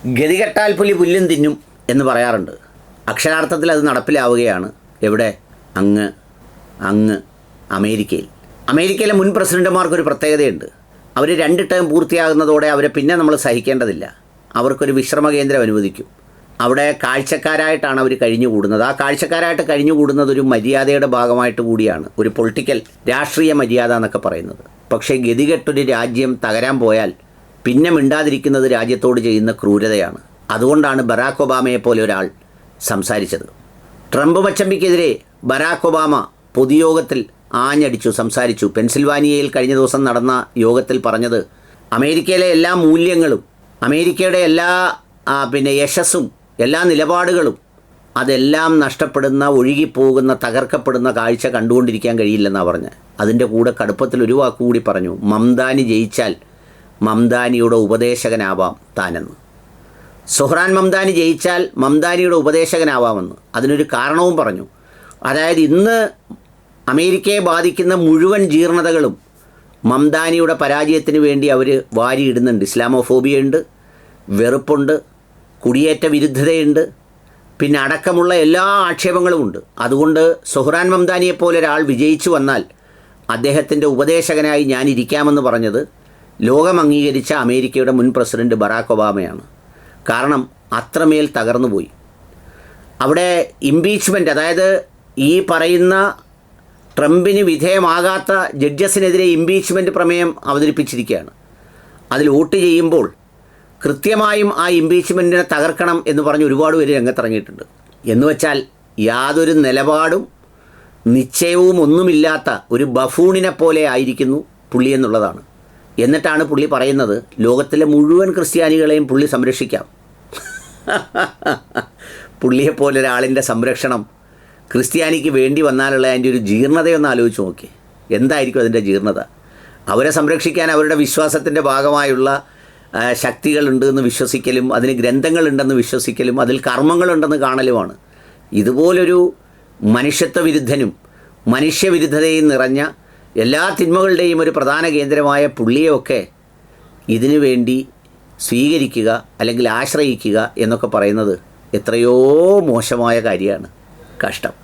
ഗതികെട്ടാൽ പുലി പുല്ലും തിന്നും എന്ന് പറയാറുണ്ട്. അക്ഷരാർത്ഥത്തിൽ അത് നടപ്പിലാവുകയാണ്. എവിടെ? അങ്ങ് അമേരിക്കയിൽ. അമേരിക്കയിലെ മുൻ പ്രസിഡന്റുമാർക്കൊരു പ്രത്യേകതയുണ്ട്. അവർ 2 ടേം പൂർത്തിയാകുന്നതോടെ അവരെ പിന്നെ നമ്മൾ സഹിക്കേണ്ടതില്ല. അവർക്കൊരു വിശ്രമ കേന്ദ്രം അനുവദിക്കും. അവിടെ കാഴ്ചക്കാരായിട്ടാണ് അവർ കഴിഞ്ഞുകൂടുന്നത്. ആ കാഴ്ചക്കാരായിട്ട് കഴിഞ്ഞുകൂടുന്നത് ഒരു മര്യാദയുടെ ഭാഗമായിട്ട് കൂടിയാണ്, ഒരു പൊളിറ്റിക്കൽ രാഷ്ട്രീയ മര്യാദ എന്നൊക്കെ പറയുന്നത്. പക്ഷേ ഗതികെട്ടൊരു രാജ്യം തകരാൻ പോയാൽ പിന്നെ മിണ്ടാതിരിക്കുന്നത് രാജ്യത്തോട് ചെയ്യുന്ന ക്രൂരതയാണ്. അതുകൊണ്ടാണ് ബറാക്ക് ഒബാമയെപ്പോലെ ഒരാൾ സംസാരിച്ചത്. ട്രംപ് മച്ചമ്പിക്കെതിരെ ബറാക്ക് ഒബാമ പൊതുയോഗത്തിൽ ആഞ്ഞടിച്ചു, സംസാരിച്ചു. പെൻസിൽവാനിയയിൽ കഴിഞ്ഞ ദിവസം നടന്ന യോഗത്തിൽ പറഞ്ഞത് അമേരിക്കയിലെ എല്ലാ മൂല്യങ്ങളും, അമേരിക്കയുടെ എല്ലാ യശസ്സും, എല്ലാ നിലപാടുകളും അതെല്ലാം നഷ്ടപ്പെടുന്ന, ഒഴുകിപ്പോകുന്ന, തകർക്കപ്പെടുന്ന കാഴ്ച കണ്ടുകൊണ്ടിരിക്കാൻ കഴിയില്ലെന്നാണ് പറഞ്ഞത്. അതിൻ്റെ കൂടെ കടുപ്പത്തിൽ ഒരു വാക്കുകൂടി പറഞ്ഞു, മംദാനി ജയിച്ചാൽ മംദാനിയുടെ ഉപദേശകനാവാം താനെന്ന്. സുഹ്റാൻ മംദാനി ജയിച്ചാൽ മംദാനിയുടെ ഉപദേശകനാവാമെന്ന്. അതിനൊരു കാരണവും പറഞ്ഞു. അതായത് ഇന്ന് അമേരിക്കയെ ബാധിക്കുന്ന മുഴുവൻ ജീർണതകളും മംദാനിയുടെ പരാജയത്തിന് വേണ്ടി അവർ വാരിയിടുന്നുണ്ട്. ഇസ്ലാമോഫോബിയുണ്ട്, വെറുപ്പുണ്ട്, കുടിയേറ്റ വിരുദ്ധതയുണ്ട്, പിന്നെ അടക്കമുള്ള എല്ലാ ആക്ഷേപങ്ങളുമുണ്ട്. അതുകൊണ്ട് സുഹ്റാൻ മംദാനിയെപ്പോലെ ഒരാൾ വിജയിച്ചു വന്നാൽ അദ്ദേഹത്തിൻ്റെ ഉപദേശകനായി ഞാൻ ഇരിക്കാമെന്ന് പറഞ്ഞത് ലോകം അംഗീകരിച്ച അമേരിക്കയുടെ മുൻ പ്രസിഡന്റ് ബറാക്ക് ഒബാമയാണ്. കാരണം അത്രമേൽ തകർന്നുപോയി. അവിടെ ഇംപീച്ച്മെൻറ്റ്, അതായത് ഈ പറയുന്ന ട്രംപിന് വിധേയമാകാത്ത ജഡ്ജസിനെതിരെ ഇംപീച്ച്മെൻറ്റ് പ്രമേയം അവതരിപ്പിച്ചിരിക്കുകയാണ്. അതിൽ വോട്ട് ചെയ്യുമ്പോൾ കൃത്യമായും ആ ഇംപീച്ച്മെൻറ്റിനെ തകർക്കണം എന്ന് പറഞ്ഞ് ഒരുപാട് പേര് രംഗത്തിറങ്ങിയിട്ടുണ്ട്. എന്നുവെച്ചാൽ യാതൊരു നിലപാടും നിശ്ചയവും ഒന്നുമില്ലാത്ത ഒരു ബഫൂണിനെ പോലെ ആയിരിക്കുന്നു പുള്ളി എന്നുള്ളതാണ്. എന്നിട്ടാണ് പുള്ളി പറയുന്നത് ലോകത്തിലെ മുഴുവൻ ക്രിസ്ത്യാനികളെയും പുള്ളി സംരക്ഷിക്കാം. പുള്ളിയെപ്പോലെ ഒരാളിൻ്റെ സംരക്ഷണം ക്രിസ്ത്യാനിക്ക് വേണ്ടി വന്നാലുള്ള അതിൻ്റെ ഒരു ജീർണതയൊന്ന് ആലോചിച്ച് നോക്കി. എന്തായിരിക്കും അതിൻ്റെ ജീർണത? അവരെ സംരക്ഷിക്കാൻ അവരുടെ വിശ്വാസത്തിൻ്റെ ഭാഗമായുള്ള ശക്തികളുണ്ട് എന്ന് വിശ്വസിക്കലും, അതിന് ഗ്രന്ഥങ്ങളുണ്ടെന്ന് വിശ്വസിക്കലും, അതിൽ കർമ്മങ്ങളുണ്ടെന്ന് കാണലുമാണ്. ഇതുപോലൊരു മനുഷ്യത്വ വിരുദ്ധനും മനുഷ്യവിരുദ്ധതയും നിറഞ്ഞ എല്ലാ തിന്മകളുടെയും ഒരു പ്രധാന കേന്ദ്രമായ പുള്ളിയൊക്കെ ഇതിനു വേണ്ടി സ്വീകരിക്കുക അല്ലെങ്കിൽ ആശ്രയിക്കുക എന്നൊക്കെ പറയുന്നത് എത്രയോ മോശമായ കാര്യമാണ്. കഷ്ടം.